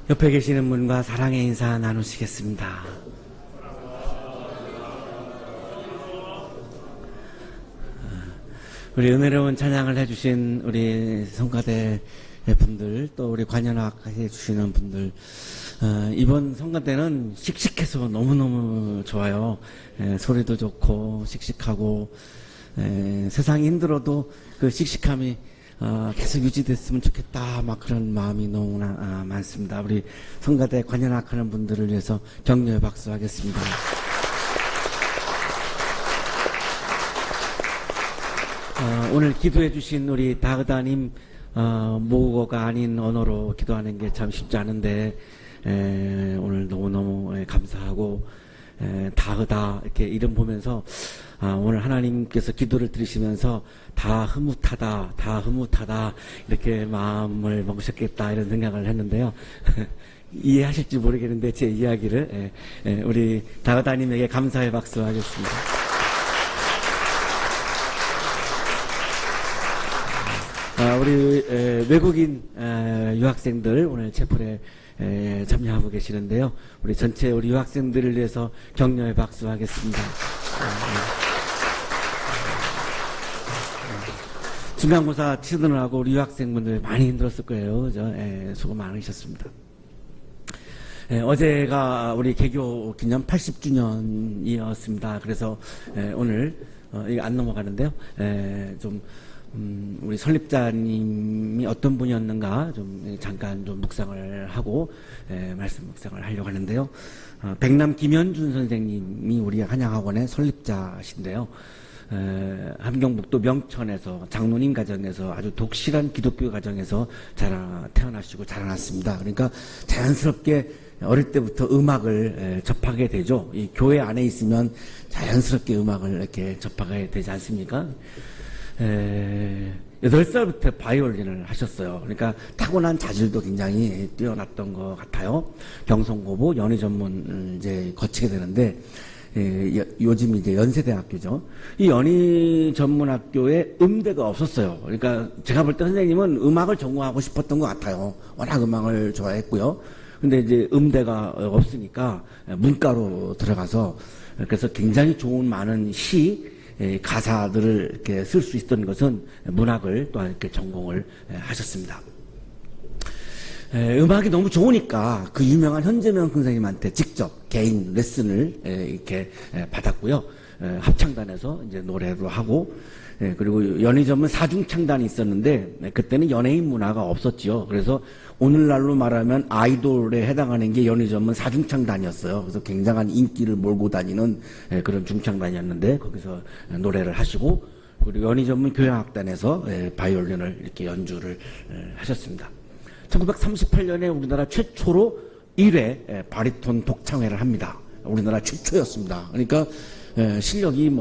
옆에 계시는 분과 사랑의 인사 나누시겠습니다. 우리 은혜로운 찬양을 해주신 우리 성가대 분들, 또 우리 관현악 해주시는 분들, 이번 성가대는 씩씩해서 너무너무 좋아요. 소리도 좋고 씩씩하고, 세상이 힘들어도 그 씩씩함이 계속 유지됐으면 좋겠다, 막 그런 마음이 너무나 많습니다. 우리 성가대 관현악 하는 분들을 위해서 격려의 박수 하겠습니다. 오늘 기도해 주신 우리 다그다님, 모국어가 아닌 언어로 기도하는 게 참 쉽지 않은데, 오늘 너무너무 감사하고, 다그다 이렇게 이름 보면서 오늘 하나님께서 기도를 들으시면서 다 흐뭇하다 이렇게 마음을 먹으셨겠다 이런 생각을 했는데요. 이해하실지 모르겠는데 제 이야기를 우리 다그다님에게 감사의 박수 하겠습니다. 우리 외국인 유학생들 오늘 채플에 참여하고 계시는데요. 우리 전체 우리 유학생들을 위해서 격려의 박수 하겠습니다. 중간고사 치느라고 우리 유학생분들 많이 힘들었을 거예요. 그죠? 수고 많으셨습니다. 어제가 우리 개교 기념 80주년이었습니다. 그래서 오늘 이거 안 넘어가는데요. 우리 설립자님이 어떤 분이었는가 좀 잠깐 좀 묵상을 하고 말씀 묵상을 하려고 하는데요. 백남 김현준 선생님이 우리 한양학원의 설립자신데요. 함경북도 명천에서 장로님 가정에서 아주 독실한 기독교 가정에서 태어나시고 자라났습니다. 그러니까 자연스럽게 어릴 때부터 음악을 접하게 되죠. 이 교회 안에 있으면 자연스럽게 음악을 이렇게 접하게 되지 않습니까? 8살부터 바이올린을 하셨어요. 그러니까 타고난 자질도 굉장히 뛰어났던 것 같아요. 경성고보 연희전문 이제 거치게 되는데, 요즘 이제 연세대학교죠. 이 연희전문학교에 음대가 없었어요. 그러니까 제가 볼 때 선생님은 음악을 전공하고 싶었던 것 같아요. 워낙 음악을 좋아했고요. 근데 이제 음대가 없으니까 문과로 들어가서, 그래서 굉장히 좋은 많은 가사들을 이렇게 쓸 수 있었던 것은 문학을 또한 이렇게 전공을 하셨습니다. 음악이 너무 좋으니까 그 유명한 현재명 선생님한테 직접 개인 레슨을 이렇게 받았고요. 합창단에서 이제 노래도 하고, 그리고 연희전문 사중창단이 있었는데 그때는 연예인 문화가 없었지요. 그래서 오늘날로 말하면 아이돌에 해당하는 게 연희전문 사중창단이었어요. 그래서 굉장한 인기를 몰고 다니는 그런 중창단이었는데 거기서 노래를 하시고, 그리고 연희전문 교향악단에서 바이올린을 이렇게 연주를 하셨습니다. 1938년에 우리나라 최초로 1회 바리톤 독창회를 합니다. 우리나라 최초였습니다. 그러니까 실력이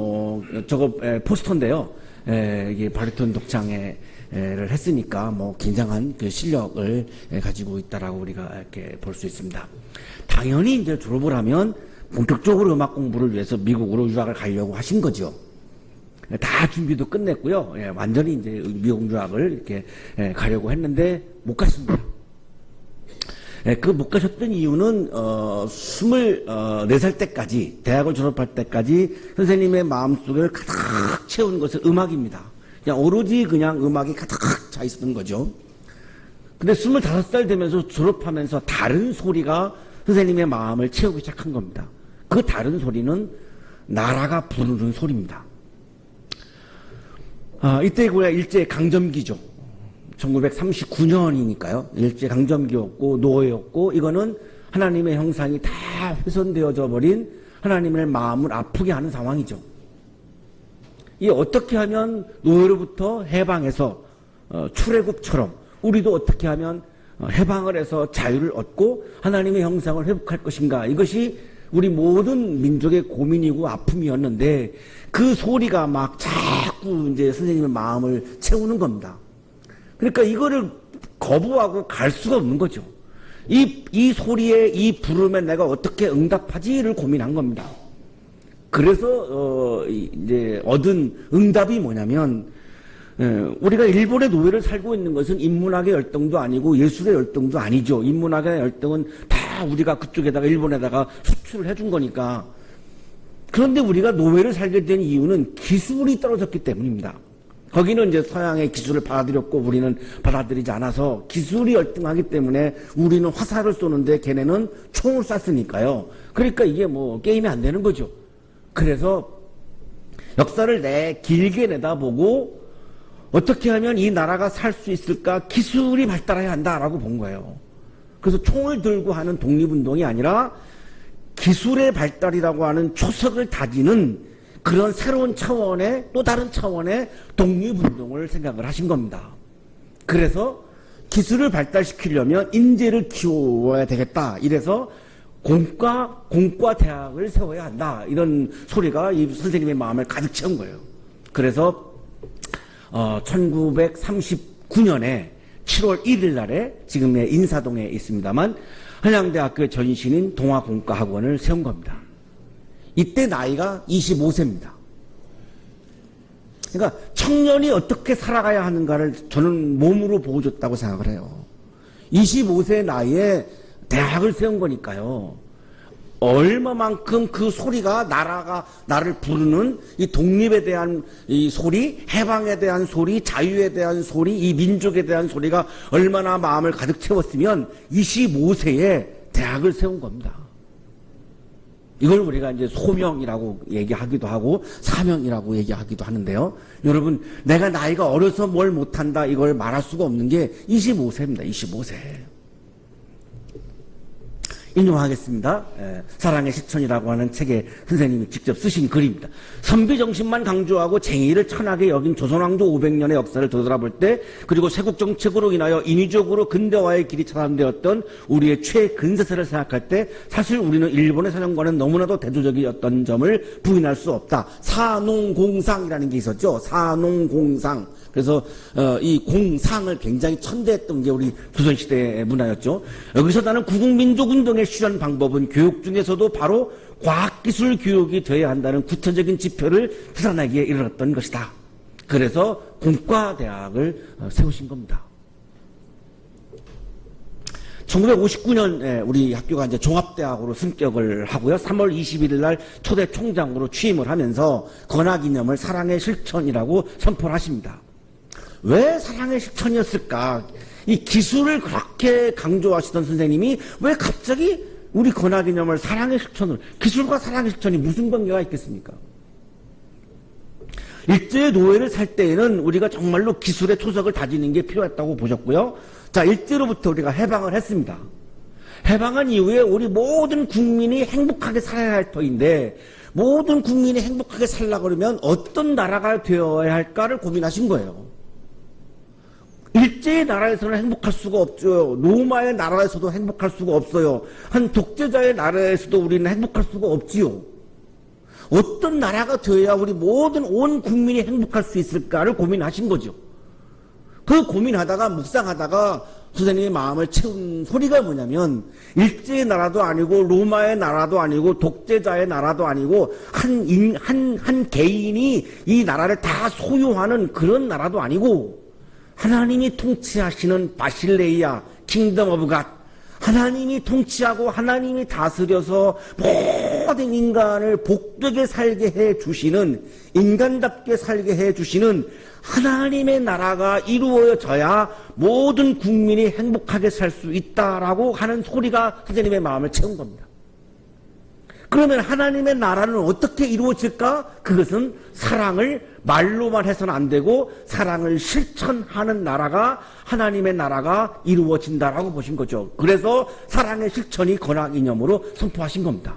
포스터인데요. 이게 바리톤 독창회를 했으니까 굉장한 그 실력을 가지고 있다라고 우리가 이렇게 볼 수 있습니다. 당연히 이제 졸업을 하면 본격적으로 음악 공부를 위해서 미국으로 유학을 가려고 하신 거죠. 다 준비도 끝냈고요. 완전히 이제 미국 유학을 이렇게 가려고 했는데 못 갔습니다. 그 못 가셨던 이유는 24살 때까지, 대학을 졸업할 때까지 선생님의 마음속을 가득 채운 것은 음악입니다. 그냥 오로지 그냥 음악이 가득 차 있었던 거죠. 근데 25살 되면서 졸업하면서 다른 소리가 선생님의 마음을 채우기 시작한 겁니다. 그 다른 소리는 나라가 부르는 소리입니다. 이때가 일제강점기죠. 1939년이니까요. 일제강점기였고 노예였고, 이거는 하나님의 형상이 다 훼손되어져 버린 하나님의 마음을 아프게 하는 상황이죠. 이 어떻게 하면 노예로부터 해방해서 출애굽처럼 우리도 어떻게 하면 해방을 해서 자유를 얻고 하나님의 형상을 회복할 것인가, 이것이 우리 모든 민족의 고민이고 아픔이었는데, 그 소리가 막 자꾸 이제 선생님의 마음을 채우는 겁니다. 그러니까 이거를 거부하고 갈 수가 없는 거죠. 이 소리에, 이 부름에 내가 어떻게 응답하지를 고민한 겁니다. 그래서 이제 얻은 응답이 뭐냐면, 우리가 일본의 노예를 살고 있는 것은 인문학의 열등도 아니고 예술의 열등도 아니죠. 인문학의 열등은 다 우리가 그쪽에다가 일본에다가 수출을 해준 거니까. 그런데 우리가 노예를 살게 된 이유는 기술이 떨어졌기 때문입니다. 거기는 이제 서양의 기술을 받아들였고 우리는 받아들이지 않아서 기술이 열등하기 때문에 우리는 화살을 쏘는데 걔네는 총을 쐈으니까요. 그러니까 이게 뭐 게임이 안 되는 거죠. 그래서 역사를 길게 내다보고 어떻게 하면 이 나라가 살 수 있을까? 기술이 발달해야 한다라고 본 거예요. 그래서 총을 들고 하는 독립운동이 아니라 기술의 발달이라고 하는 초석을 다지는 그런 새로운 차원의 또 다른 차원의 독립운동을 생각을 하신 겁니다. 그래서 기술을 발달시키려면 인재를 키워야 되겠다. 이래서 공과 대학을 세워야 한다. 이런 소리가 이 선생님의 마음을 가득 채운 거예요. 그래서 1939년에 7월 1일 날에 지금의 인사동에 있습니다만 한양대학교 전신인 동아공과학원을 세운 겁니다. 이때 나이가 25세입니다. 그러니까 청년이 어떻게 살아가야 하는가를 저는 몸으로 보여줬다고 생각을 해요. 25세 나이에 대학을 세운 거니까요. 얼마만큼 그 소리가 나를 부르는 이 독립에 대한 이 소리, 해방에 대한 소리, 자유에 대한 소리, 이 민족에 대한 소리가 얼마나 마음을 가득 채웠으면 25세에 대학을 세운 겁니다. 이걸 우리가 이제 소명이라고 얘기하기도 하고 사명이라고 얘기하기도 하는데요. 여러분, 내가 나이가 어려서 뭘 못한다 이걸 말할 수가 없는 게 25세입니다. 25세. 인용하겠습니다. 사랑의 실천이라고 하는 책에 선생님이 직접 쓰신 글입니다. 선비정신만 강조하고 쟁의를 천하게 여긴 조선왕조 500년의 역사를 되돌아볼 때, 그리고 세국정책으로 인하여 인위적으로 근대화의 길이 차단되었던 우리의 최근세사를 생각할 때 사실 우리는 일본의 사정과는 너무나도 대조적이었던 점을 부인할 수 없다. 사농공상이라는 게 있었죠. 사농공상. 그래서 이 공상을 굉장히 천대했던 게 우리 조선시대의 문화였죠. 여기서 나는 구국민족운동의 실현 방법은 교육 중에서도 바로 과학기술 교육이 되어야 한다는 구체적인 지표를 드러내기에 이르렀던 것이다. 그래서 공과대학을 세우신 겁니다. 1959년 우리 학교가 이제 종합대학으로 승격을 하고요. 3월 21일 날 초대 총장으로 취임을 하면서 건화기념을 사랑의 실천이라고 선포를 하십니다. 왜 사랑의 실천이었을까? 이 기술을 그렇게 강조하시던 선생님이 왜 갑자기 우리 건화기념을 사랑의 실천을, 기술과 사랑의 실천이 무슨 관계가 있겠습니까? 일제의 노예를 살 때에는 우리가 정말로 기술의 초석을 다지는 게 필요했다고 보셨고요. 자, 일제로부터 우리가 해방을 했습니다. 해방한 이후에 우리 모든 국민이 행복하게 살아야 할 터인데, 모든 국민이 행복하게 살려고 그러면 어떤 나라가 되어야 할까를 고민하신 거예요. 일제의 나라에서는 행복할 수가 없죠. 로마의 나라에서도 행복할 수가 없어요. 한 독재자의 나라에서도 우리는 행복할 수가 없지요. 어떤 나라가 되어야 우리 모든 온 국민이 행복할 수 있을까를 고민하신 거죠. 그 고민하다가 묵상하다가 선생님의 마음을 채운 소리가 뭐냐면, 일제의 나라도 아니고 로마의 나라도 아니고 독재자의 나라도 아니고 한 개인이 이 나라를 다 소유하는 그런 나라도 아니고, 하나님이 통치하시는 바실레이아 킹덤 오브 갓, 하나님이 통치하고 하나님이 다스려서 모든 인간을 복되게 살게 해주시는, 인간답게 살게 해주시는 하나님의 나라가 이루어져야 모든 국민이 행복하게 살 수 있다라고 하는 소리가 선생님의 마음을 채운 겁니다. 그러면 하나님의 나라는 어떻게 이루어질까? 그것은 사랑을 말로만 해서는 안 되고 사랑을 실천하는 나라가, 하나님의 나라가 이루어진다라고 보신 거죠. 그래서 사랑의 실천이 건화기념으로 선포하신 겁니다.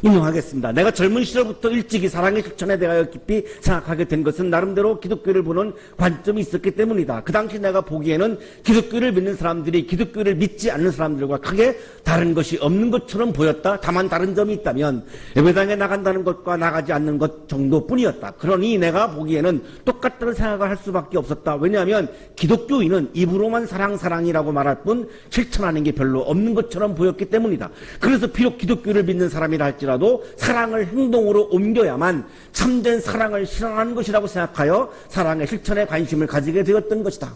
인용하겠습니다. 내가 젊은 시절부터 일찍이 사랑의 실천에 대하여 깊이 생각하게 된 것은 나름대로 기독교를 보는 관점이 있었기 때문이다. 그 당시 내가 보기에는 기독교를 믿는 사람들이 기독교를 믿지 않는 사람들과 크게 다른 것이 없는 것처럼 보였다. 다만 다른 점이 있다면 예배당에 나간다는 것과 나가지 않는 것 정도뿐이었다. 그러니 내가 보기에는 똑같다는 생각을 할 수밖에 없었다. 왜냐하면 기독교인은 입으로만 사랑이라고 말할 뿐 실천하는 게 별로 없는 것처럼 보였기 때문이다. 그래서 비록 기독교를 믿는 사람이라 할지라도 할지라도 사랑을 행동으로 옮겨야만 참된 사랑을 실현하는 것이라고 생각하여 사랑의 실천에 관심을 가지게 되었던 것이다.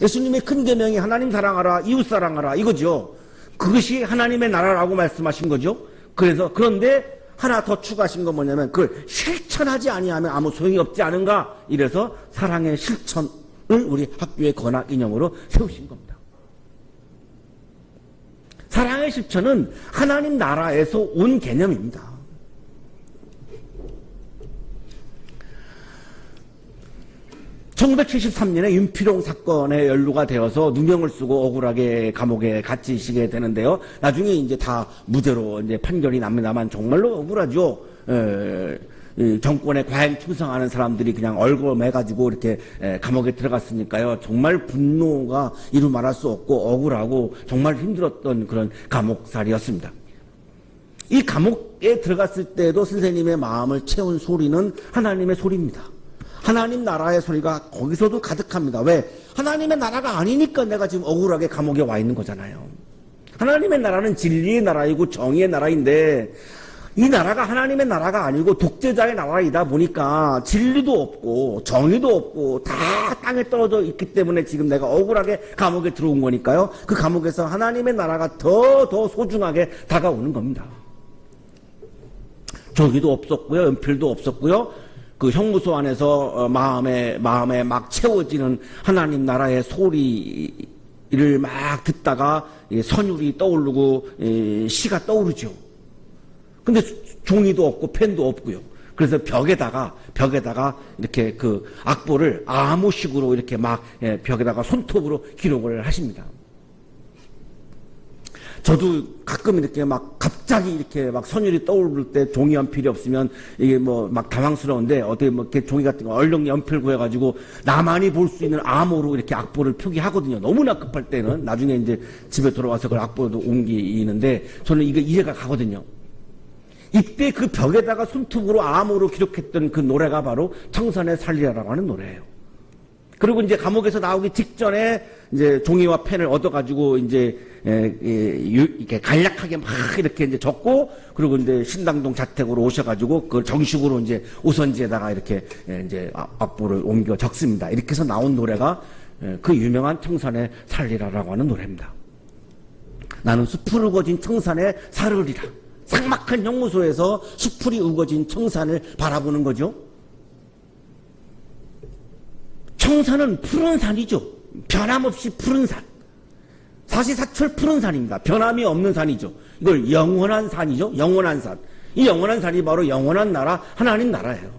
예수님의 큰 계명이 하나님 사랑하라, 이웃 사랑하라 이거죠. 그것이 하나님의 나라라고 말씀하신 거죠. 그런데 하나 더 추가하신 건 뭐냐면 그걸 실천하지 아니하면 아무 소용이 없지 않은가. 이래서 사랑의 실천을 우리 학교의 건학 이념으로 세우신 겁니다. 사랑의 실천은 하나님 나라에서 온 개념입니다. (1973년에) 윤필용 사건에 연루가 되어서 누명을 쓰고 억울하게 감옥에 갇히시게 되는데요. 나중에 이제 다 무죄로 이제 판결이 납니다만 정말로 억울하죠. 정권에 과잉 충성하는 사람들이 그냥 얼거매가지고 이렇게 감옥에 들어갔으니까요. 정말 분노가 이루 말할 수 없고 억울하고 정말 힘들었던 그런 감옥살이였습니다. 이 감옥에 들어갔을 때도 선생님의 마음을 채운 소리는 하나님의 소리입니다. 하나님 나라의 소리가 거기서도 가득합니다. 왜? 하나님의 나라가 아니니까 내가 지금 억울하게 감옥에 와 있는 거잖아요. 하나님의 나라는 진리의 나라이고 정의의 나라인데 이 나라가 하나님의 나라가 아니고 독재자의 나라이다 보니까 진리도 없고 정의도 없고 다 땅에 떨어져 있기 때문에 지금 내가 억울하게 감옥에 들어온 거니까요. 그 감옥에서 하나님의 나라가 더 소중하게 다가오는 겁니다. 정의도 없었고요. 연필도 없었고요. 그 형무소 안에서 마음에 막 채워지는 하나님 나라의 소리를 막 듣다가 선율이 떠오르고 시가 떠오르죠. 근데 종이도 없고 펜도 없고요. 그래서 벽에다가 이렇게 그 악보를 암호식으로 이렇게 막 벽에다가 손톱으로 기록을 하십니다. 저도 가끔 이렇게 막 갑자기 이렇게 막 선율이 떠오를 때 종이 연필이 없으면 이게 뭐 막 당황스러운데 어떻게 뭐 이렇게 종이 같은 거 얼른 연필 구해가지고 나만이 볼 수 있는 암호로 이렇게 악보를 표기하거든요. 너무나 급할 때는 나중에 이제 집에 돌아와서 그 악보도 옮기는데 저는 이게 이해가 가거든요. 이때 그 벽에다가 손톱으로 암호로 기록했던 그 노래가 바로 청산의 살리라라고 하는 노래예요. 그리고 이제 감옥에서 나오기 직전에 이제 종이와 펜을 얻어가지고 이제 이렇게 간략하게 막 이렇게 이제 적고 그리고 이제 신당동 자택으로 오셔가지고 그 정식으로 이제 오선지에다가 이렇게 이제 악보를 옮겨 적습니다. 이렇게 해서 나온 노래가 그 유명한 청산의 살리라라고 하는 노래입니다. 나는 숲을 우거진 청산에 살으리라. 삭막한 형무소에서 숲풀이 우거진 청산을 바라보는 거죠. 청산은 푸른 산이죠. 변함없이 푸른 산. 사시사철 푸른 산입니다. 변함이 없는 산이죠. 이걸 영원한 산이죠. 영원한 산. 이 영원한 산이 바로 영원한 나라, 하나님 나라예요.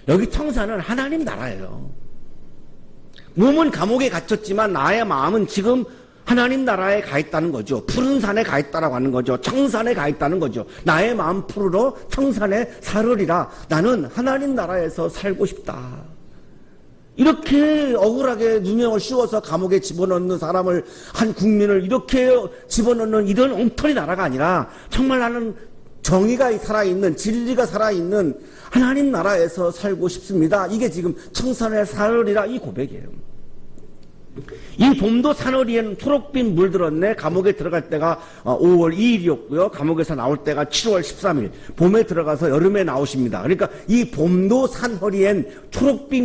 여기 청산은 하나님 나라예요. 몸은 감옥에 갇혔지만 나의 마음은 지금 하나님 나라에 가 있다는 거죠. 푸른 산에 가 있다라고 하는 거죠. 청산에 가 있다는 거죠. 나의 마음 푸르러 청산에 살으리라. 나는 하나님 나라에서 살고 싶다. 이렇게 억울하게 누명을 씌워서 감옥에 집어넣는 사람을, 한 국민을 이렇게 집어넣는 이런 엉터리 나라가 아니라 정말 나는 정의가 살아있는, 진리가 살아있는 하나님 나라에서 살고 싶습니다. 이게 지금 청산에 살으리라 이 고백이에요. 이 봄도 산허리에는 초록빛 물들었네. 감옥에 들어갈 때가 5월 2일이었고요. 감옥에서 나올 때가 7월 13일. 봄에 들어가서 여름에 나오십니다. 그러니까 이 봄도 산허리엔 초록빛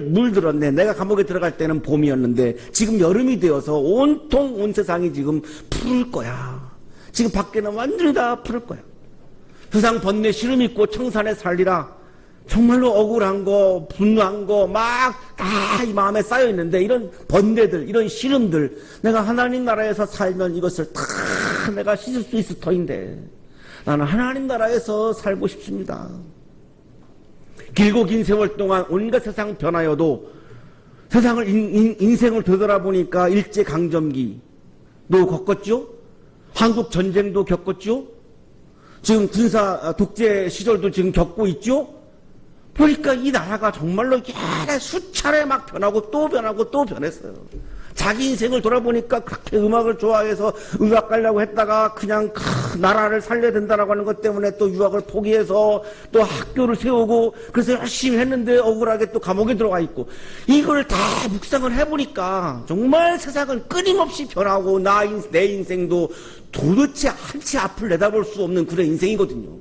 물들었네. 내가 감옥에 들어갈 때는 봄이었는데 지금 여름이 되어서 온통 온 세상이 지금 푸를 거야. 지금 밖에는 완전히 다 푸를 거야. 세상 번뇌 시름 있고 청산에 살리라. 정말로 억울한 거, 분노한 거, 막 다 이 마음에 쌓여 있는데 이런 번뇌들, 이런 시름들, 내가 하나님 나라에서 살면 이것을 다 내가 씻을 수 있을 터인데 나는 하나님 나라에서 살고 싶습니다. 길고 긴 세월 동안 온갖 세상 변하여도 세상을 인생을 되돌아보니까 일제강점기도 겪었죠. 한국 전쟁도 겪었죠. 지금 군사 독재 시절도 지금 겪고 있죠. 보니까 이 나라가 정말로 수차례 막 변하고 또 변하고 또 변했어요. 자기 인생을 돌아보니까 그렇게 음악을 좋아해서 음악 가려고 했다가 그냥 나라를 살려야 된다라고 하는 것 때문에 또 유학을 포기해서 또 학교를 세우고 그래서 열심히 했는데 억울하게 또 감옥에 들어가 있고 이걸 다 묵상을 해보니까 정말 세상은 끊임없이 변하고 내 인생도 도대체 한치 앞을 내다볼 수 없는 그런 인생이거든요.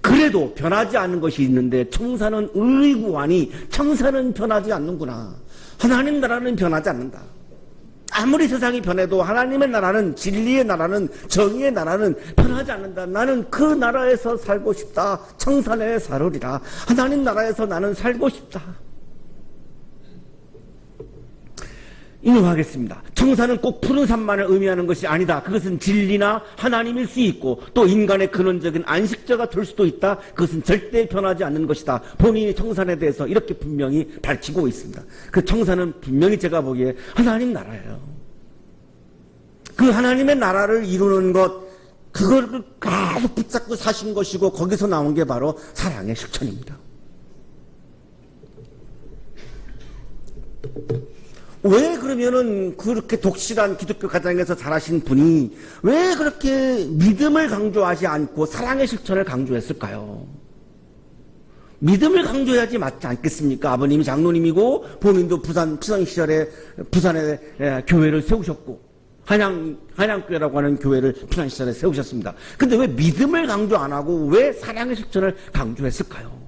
그래도 변하지 않는 것이 있는데 청사는 의구하니 청사는 변하지 않는구나. 하나님 나라는 변하지 않는다. 아무리 세상이 변해도 하나님의 나라는 진리의 나라는 정의의 나라는 변하지 않는다. 나는 그 나라에서 살고 싶다. 청사 내에 살으리라. 하나님 나라에서 나는 살고 싶다. 인용하겠습니다. 청사는 꼭 푸른 산만을 의미하는 것이 아니다. 그것은 진리나 하나님일 수 있고 또 인간의 근원적인 안식처가 될 수도 있다. 그것은 절대 변하지 않는 것이다. 본인이 청산에 대해서 이렇게 분명히 밝히고 있습니다. 그 청사는 분명히 제가 보기에 하나님 나라예요. 그 하나님의 나라를 이루는 것, 그걸 계속 붙잡고 사신 것이고 거기서 나온 게 바로 사랑의 실천입니다. 왜 그러면은 그렇게 독실한 기독교 가정에서 자라신 분이 왜 그렇게 믿음을 강조하지 않고 사랑의 실천을 강조했을까요? 믿음을 강조해야지 맞지 않겠습니까? 아버님이 장로님이고 본인도 부산 시절에 부산에 교회를 세우셨고 한양교회라고 하는 교회를 부산 시절에 세우셨습니다. 근데 왜 믿음을 강조 안 하고 왜 사랑의 실천을 강조했을까요?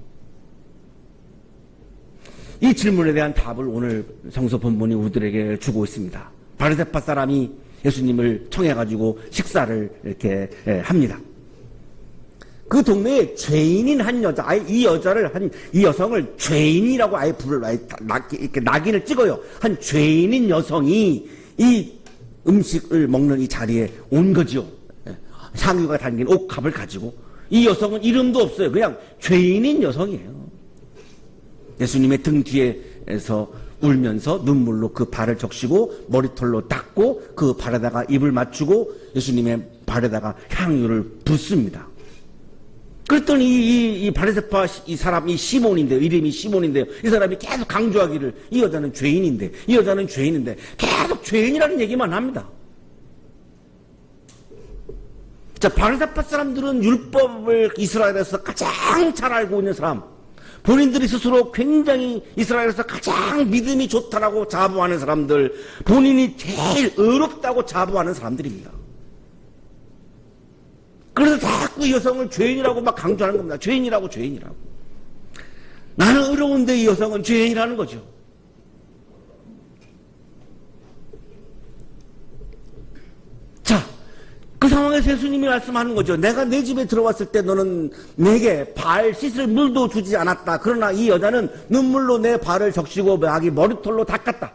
이 질문에 대한 답을 오늘 성서 본문이 우리들에게 주고 있습니다. 바르세파 사람이 예수님을 청해가지고 식사를 이렇게 합니다. 그 동네에 죄인인 한 여자, 아예 이 여성을 죄인이라고 아예 이렇게 낙인을 찍어요. 한 죄인인 여성이 이 음식을 먹는 이 자리에 온 거죠. 향유가 담긴 옥합을 가지고. 이 여성은 이름도 없어요. 그냥 죄인인 여성이에요. 예수님의 등 뒤에서 울면서 눈물로 그 발을 적시고 머리털로 닦고 그 발에다가 입을 맞추고 예수님의 발에다가 향유를 붓습니다. 그랬더니 이 바리새파 이 사람이 시몬인데요. 이름이 시몬인데요. 이 사람이 계속 강조하기를 이 여자는 죄인인데 계속 죄인이라는 얘기만 합니다. 자, 바리새파 사람들은 율법을 이스라엘에서 가장 잘 알고 있는 사람, 본인들이 스스로 굉장히 이스라엘에서 가장 믿음이 좋다라고 자부하는 사람들, 본인이 제일 의롭다고 자부하는 사람들입니다. 그래서 자꾸 이 여성을 죄인이라고 막 강조하는 겁니다. 죄인이라고. 나는 의로운데 이 여성은 죄인이라는 거죠. 자, 그 상황에서 예수님이 말씀하는 거죠. 내가 내 집에 들어왔을 때 너는 내게 발 씻을 물도 주지 않았다. 그러나 이 여자는 눈물로 내 발을 적시고 자기 머리털로 닦았다.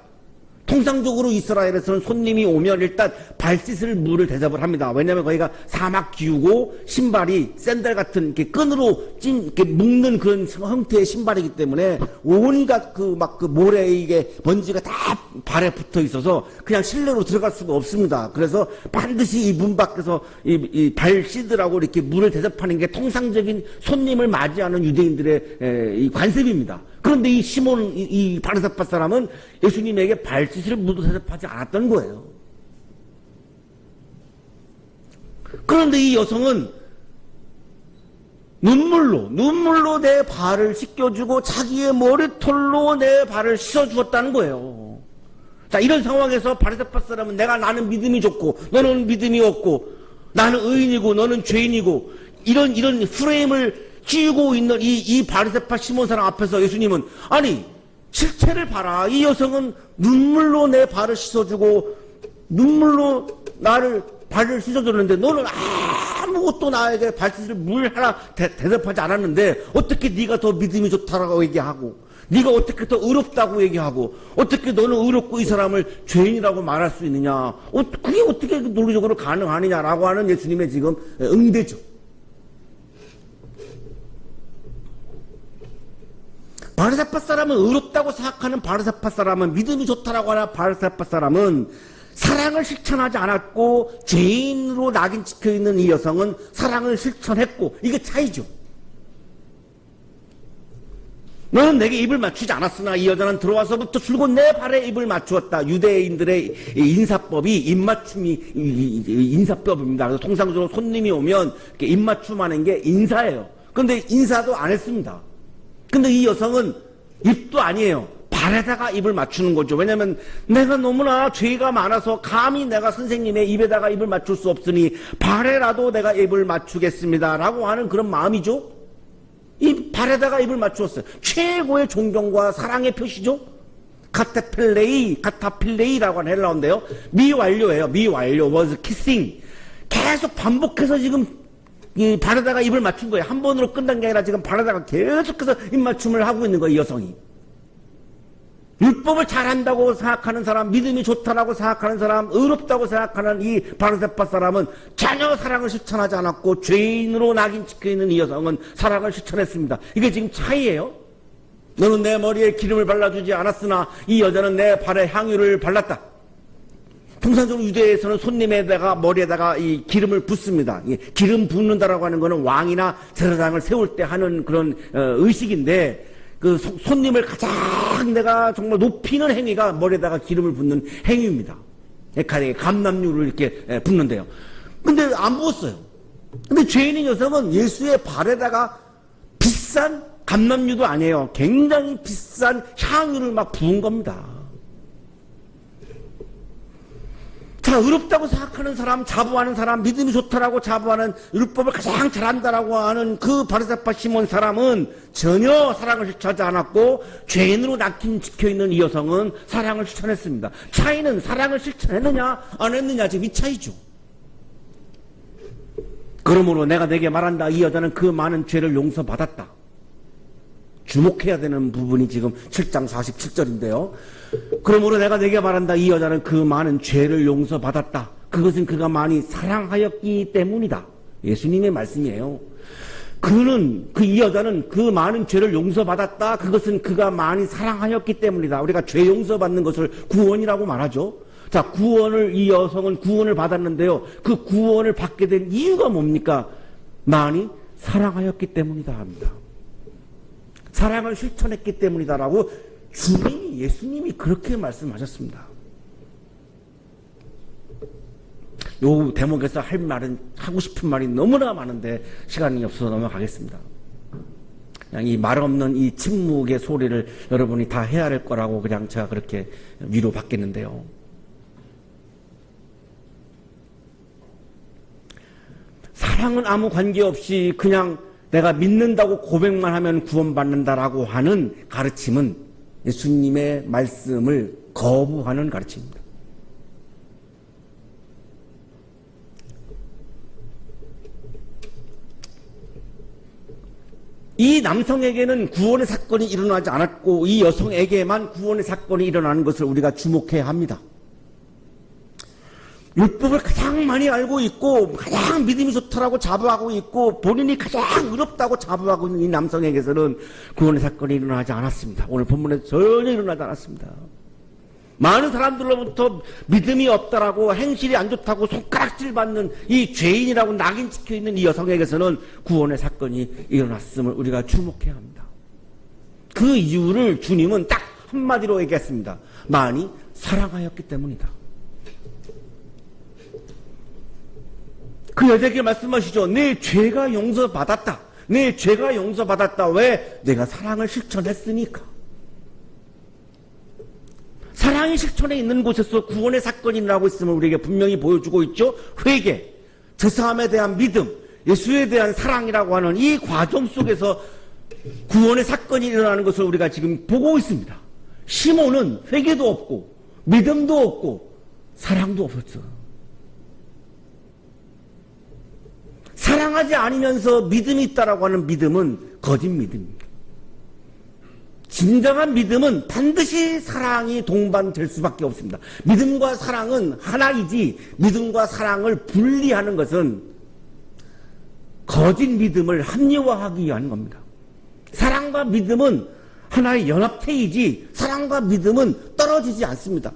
통상적으로 이스라엘에서는 손님이 오면 일단 발 씻을 물을 대접을 합니다. 왜냐하면 거기가 사막 기후고 신발이 샌들 같은 이렇게 끈으로 이렇게 묶는 그런 형태의 신발이기 때문에 온갖 그 모래 이게 먼지가 다 발에 붙어 있어서 그냥 실내로 들어갈 수가 없습니다. 그래서 반드시 이 문 밖에서 이 발 씻으라고 이렇게 물을 대접하는 게 통상적인 손님을 맞이하는 유대인들의 이 관습입니다. 그런데 이 시몬, 이 바리새파 사람은 예수님에게 발짓을 물도 대접하지 않았던 거예요. 그런데 이 여성은 눈물로 내 발을 씻겨주고 자기의 머리털로 내 발을 씻어주었다는 거예요. 자, 이런 상황에서 바리새파 사람은 나는 믿음이 좋고 너는 믿음이 없고 나는 의인이고 너는 죄인이고 이런 프레임을 쥐고 있는 이 바리새파 시몬 사람 앞에서 예수님은 아니 실체를 봐라. 이 여성은 눈물로 내 발을 씻어주고 눈물로 나를 발을 씻어줬는데 너는 아무것도 나에게 발짓을 물 하나 대접하지 않았는데 어떻게 네가 더 믿음이 좋다라고 얘기하고 네가 어떻게 더 의롭다고 얘기하고 어떻게 너는 의롭고 이 사람을 죄인이라고 말할 수 있느냐. 그게 어떻게 논리적으로 가능하느냐라고 하는 예수님의 지금 응대죠. 바리새파 사람은 의롭다고 생각하는 바리새파 사람은 믿음이 좋다라고 하는 바리새파 사람은 사랑을 실천하지 않았고 죄인으로 낙인 찍혀있는 이 여성은 사랑을 실천했고 이게 차이죠. 너는 내게 입을 맞추지 않았으나 이 여자는 들어와서부터 줄곧 내 발에 입을 맞추었다. 유대인들의 인사법이 입맞춤이 인사법입니다. 그래서 통상적으로 손님이 오면 입맞춤하는 게 인사예요. 그런데 인사도 안 했습니다. 근데 이 여성은 입도 아니에요. 발에다가 입을 맞추는 거죠. 왜냐하면 내가 너무나 죄가 많아서 감히 내가 선생님의 입에다가 입을 맞출 수 없으니 발에라도 내가 입을 맞추겠습니다 라고 하는 그런 마음이죠. 이 발에다가 입을 맞추었어요. 최고의 존경과 사랑의 표시죠. 카타필레이라고 하는 헬라어인데요. 미완료예요. 미완료 was kissing. 계속 반복해서 지금 이 발에다가 입을 맞춘 거예요. 한 번으로 끝난 게 아니라 지금 발에다가 계속해서 입맞춤을 하고 있는 거예요. 이 여성이. 율법을 잘한다고 생각하는 사람, 믿음이 좋다라고 생각하는 사람, 의롭다고 생각하는 이 바르세파 사람은 전혀 사랑을 실천하지 않았고 죄인으로 낙인 찍혀있는 이 여성은 사랑을 실천했습니다. 이게 지금 차이예요. 너는 내 머리에 기름을 발라주지 않았으나 이 여자는 내 발에 향유를 발랐다. 통상적으로 유대에서는 손님에다가 머리에다가 이 기름을 붓습니다. 기름 붓는다라고 하는 것은 왕이나 제사장을 세울 때 하는 그런 의식인데 그 손님을 가장 내가 정말 높이는 행위가 머리에다가 기름을 붓는 행위입니다. 감람유를 이렇게 붓는데요. 근데 안 부었어요. 근데 죄인인 여성은 예수의 발에다가 비싼 감람유도 아니에요. 굉장히 비싼 향유를 막 부은 겁니다. 자, 의롭다고 생각하는 사람, 자부하는 사람, 믿음이 좋다라고 자부하는 율법을 가장 잘한다라고 하는 그 바리새파 시몬 사람은 전혀 사랑을 실천하지 않았고 죄인으로 낙인 찍혀있는 이 여성은 사랑을 실천했습니다. 차이는 사랑을 실천했느냐 안 했느냐 지금 이 차이죠. 그러므로 내가 내게 말한다. 이 여자는 그 많은 죄를 용서받았다. 주목해야 되는 부분이 지금 7장 47절인데요. 그러므로 내가 내게 말한다. 이 여자는 그 많은 죄를 용서받았다. 그것은 그가 많이 사랑하였기 때문이다. 예수님의 말씀이에요. 이 여자는 그 많은 죄를 용서받았다. 그것은 그가 많이 사랑하였기 때문이다. 우리가 죄 용서받는 것을 구원이라고 말하죠. 자, 이 여성은 구원을 받았는데요. 그 구원을 받게 된 이유가 뭡니까? 많이 사랑하였기 때문이다 합니다. 사랑을 실천했기 때문이다라고 예수님이 그렇게 말씀하셨습니다. 요 대목에서 하고 싶은 말이 너무나 많은데 시간이 없어서 넘어가겠습니다. 그냥 이 말 없는 이 침묵의 소리를 여러분이 다 헤아릴 거라고 그냥 제가 그렇게 위로받겠는데요. 사랑은 아무 관계없이 그냥 내가 믿는다고 고백만 하면 구원받는다라고 하는 가르침은 예수님의 말씀을 거부하는 가르침입니다. 이 남성에게는 구원의 사건이 일어나지 않았고 이 여성에게만 구원의 사건이 일어나는 것을 우리가 주목해야 합니다. 율법을 가장 많이 알고 있고 가장 믿음이 좋다라고 자부하고 있고 본인이 가장 의롭다고 자부하고 있는 이 남성에게서는 구원의 사건이 일어나지 않았습니다. 오늘 본문에서 전혀 일어나지 않았습니다. 많은 사람들로부터 믿음이 없다라고 행실이 안 좋다고 손가락질 받는 이 죄인이라고 낙인 찍혀있는 이 여성에게서는 구원의 사건이 일어났음을 우리가 주목해야 합니다. 그 이유를 주님은 딱 한마디로 얘기했습니다. 많이 사랑하였기 때문이다. 그 여자에게 말씀하시죠. 내 죄가 용서받았다. 내 죄가 용서받았다. 왜? 내가 사랑을 실천했으니까. 사랑이 실천에 있는 곳에서 구원의 사건이 일어나고 있음을 우리에게 분명히 보여주고 있죠. 회개, 죄사함에 대한 믿음, 예수에 대한 사랑이라고 하는 이 과정 속에서 구원의 사건이 일어나는 것을 우리가 지금 보고 있습니다. 시몬은 회개도 없고 믿음도 없고 사랑도 없었어요. 사랑하지 않으면서 믿음이 있다라고 하는 믿음은 거짓 믿음입니다. 진정한 믿음은 반드시 사랑이 동반될 수밖에 없습니다. 믿음과 사랑은 하나이지 믿음과 사랑을 분리하는 것은 거짓 믿음을 합리화하기 위한 겁니다. 사랑과 믿음은 하나의 연합체이지 사랑과 믿음은 떨어지지 않습니다.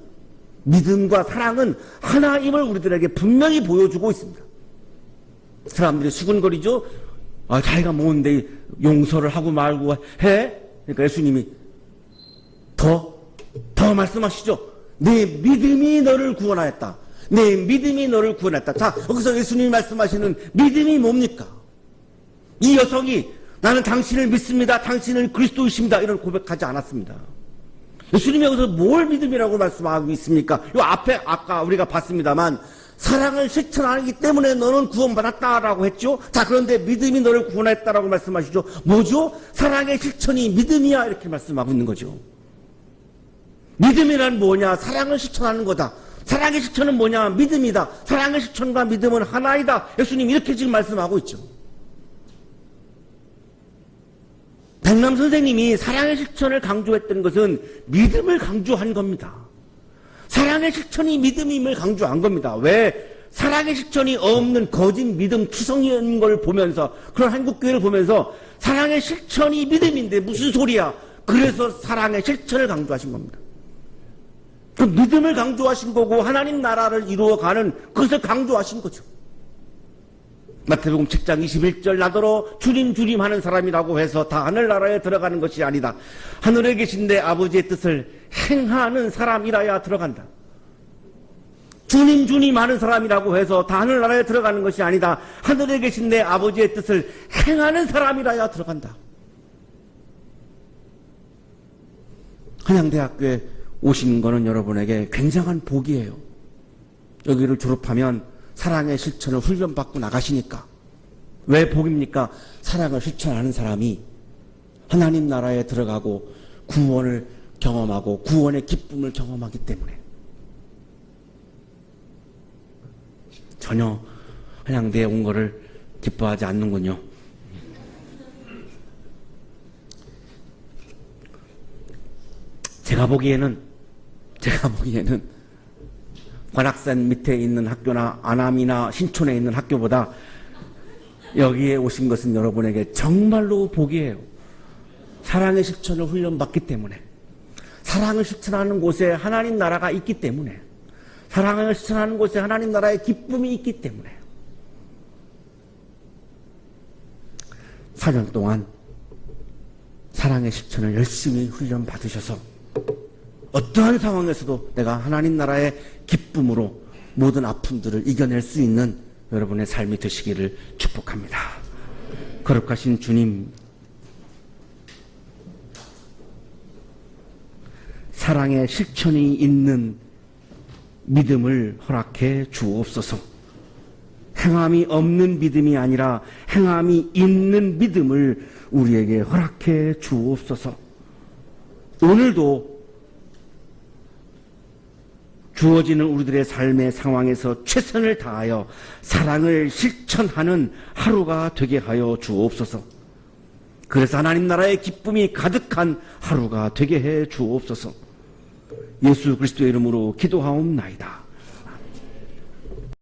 믿음과 사랑은 하나임을 우리들에게 분명히 보여주고 있습니다. 사람들이 수근거리죠. 자기가 뭔데 용서를 하고 말고 해? 그러니까 예수님이 더 말씀하시죠. 내 믿음이 너를 구원하였다. 내 믿음이 너를 구원했다. 자, 여기서 예수님이 말씀하시는 믿음이 뭡니까? 이 여성이 나는 당신을 믿습니다. 당신은 그리스도이십니다. 이런 고백하지 않았습니다. 예수님이 여기서 뭘 믿음이라고 말씀하고 있습니까? 이 앞에 아까 우리가 봤습니다만 사랑을 실천하기 때문에 너는 구원받았다라고 했죠. 자, 그런데 믿음이 너를 구원했다라고 말씀하시죠. 뭐죠? 사랑의 실천이 믿음이야 이렇게 말씀하고 있는 거죠. 믿음이란 뭐냐? 사랑을 실천하는 거다. 사랑의 실천은 뭐냐? 믿음이다. 사랑의 실천과 믿음은 하나이다. 예수님 이렇게 지금 말씀하고 있죠. 백남 선생님이 사랑의 실천을 강조했던 것은 믿음을 강조한 겁니다. 사랑의 실천이 믿음임을 강조한 겁니다. 왜? 사랑의 실천이 없는 거짓 믿음 투성이인 걸 보면서, 그런 한국교회를 보면서 사랑의 실천이 믿음인데 무슨 소리야? 그래서 사랑의 실천을 강조하신 겁니다. 그 믿음을 강조하신 거고 하나님 나라를 이루어가는 그것을 강조하신 거죠. 마태복음 7장 21절 나더러 주님 주님 하는 사람이라고 해서 다 하늘나라에 들어가는 것이 아니다. 하늘에 계신 내 아버지의 뜻을 행하는 사람이라야 들어간다. 주님 주님 하는 사람이라고 해서 다 하늘나라에 들어가는 것이 아니다. 하늘에 계신 내 아버지의 뜻을 행하는 사람이라야 들어간다. 한양대학교에 오신 거는 여러분에게 굉장한 복이에요. 여기를 졸업하면 사랑의 실천을 훈련받고 나가시니까. 왜 복입니까? 사랑을 실천하는 사람이 하나님 나라에 들어가고 구원을 경험하고 구원의 기쁨을 경험하기 때문에. 전혀 한양대에 온 거를 기뻐하지 않는군요. 제가 보기에는 관악산 밑에 있는 학교나 안암이나 신촌에 있는 학교보다 여기에 오신 것은 여러분에게 정말로 복이에요. 사랑의 실천을 훈련받기 때문에, 사랑을 실천하는 곳에 하나님 나라가 있기 때문에, 사랑을 실천하는 곳에 하나님 나라의 기쁨이 있기 때문에 4년 동안 사랑의 실천을 열심히 훈련받으셔서 어떠한 상황에서도 내가 하나님 나라의 기쁨으로 모든 아픔들을 이겨낼 수 있는 여러분의 삶이 되시기를 축복합니다. 거룩하신 주님, 사랑의 실천이 있는 믿음을 허락해 주옵소서. 행함이 없는 믿음이 아니라 행함이 있는 믿음을 우리에게 허락해 주옵소서. 오늘도 주어지는 우리들의 삶의 상황에서 최선을 다하여 사랑을 실천하는 하루가 되게 하여 주옵소서. 그래서 하나님 나라의 기쁨이 가득한 하루가 되게 해 주옵소서. 예수 그리스도의 이름으로 기도하옵나이다.